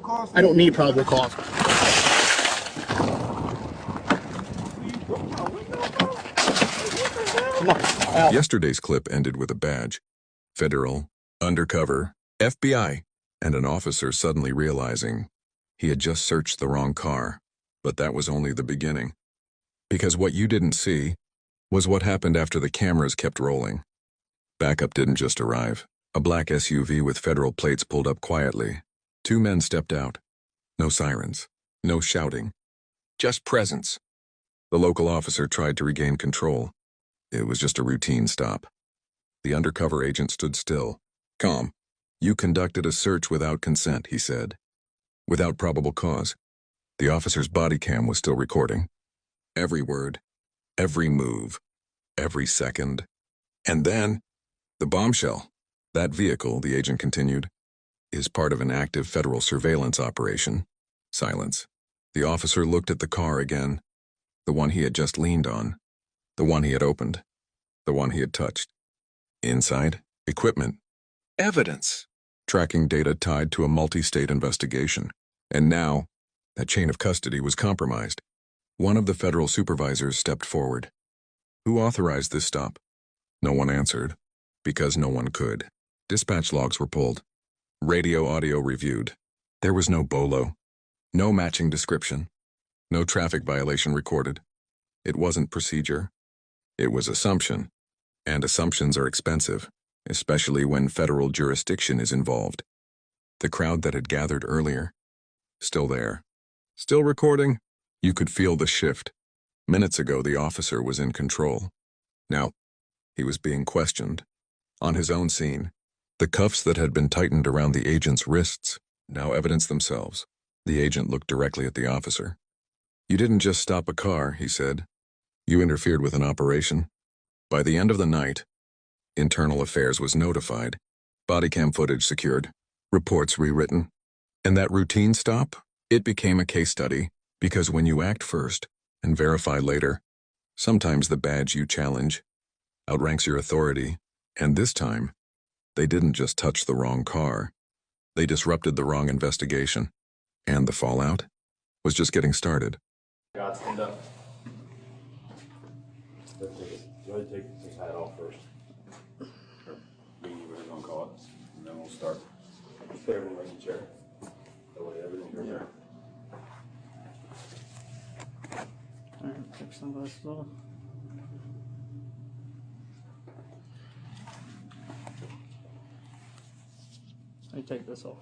I don't need probable cause. Come on. Yesterday's clip ended with a badge. Federal, undercover, FBI, and an officer suddenly realizing he had just searched the wrong car. But that was only the beginning. Because what you didn't see was what happened after the cameras kept rolling. Backup didn't just arrive. A black SUV with federal plates pulled up quietly. Two men stepped out. No sirens. No shouting. Just presence. The local officer tried to regain control. It was just a routine stop. The undercover agent stood still, calm. "You conducted a search without consent," he said. Without probable cause. The officer's body cam was still recording. Every word, every move, every second. And then, the bombshell. That vehicle, the agent continued, is part of an active federal surveillance operation. Silence. The officer looked at the car again. The one he had just leaned on. The one he had opened. The one he had touched. Inside, equipment. Evidence. Tracking data tied to a multi-state investigation. And now, that chain of custody was compromised. One of the federal supervisors stepped forward. Who authorized this stop? No one answered, because no one could. Dispatch logs were pulled. Radio audio reviewed. There was no BOLO. No matching description. No traffic violation recorded. It wasn't procedure. It was assumption. And assumptions are expensive, especially when federal jurisdiction is involved. The crowd that had gathered earlier, still there. Still recording. You could feel the shift. Minutes ago, the officer was in control. Now, he was being questioned. On his own scene, the cuffs that had been tightened around the agent's wrists now evidenced themselves. The agent looked directly at the officer. "You didn't just stop a car," he said. "You interfered with an operation." By the end of the night, Internal Affairs was notified, body cam footage secured, reports rewritten. And that routine stop, it became a case study, because when you act first and verify later, sometimes the badge you challenge outranks your authority. And this time, they didn't just touch the wrong car. They disrupted the wrong investigation. And the fallout was just getting started. God, stand up. Let's go ahead and take his hat off first. Or beanie, whatever you want to call it. And then we'll start. Just put everything right in the chair. That way everything's right there. Alright, take sunglasses off. Let me take this off.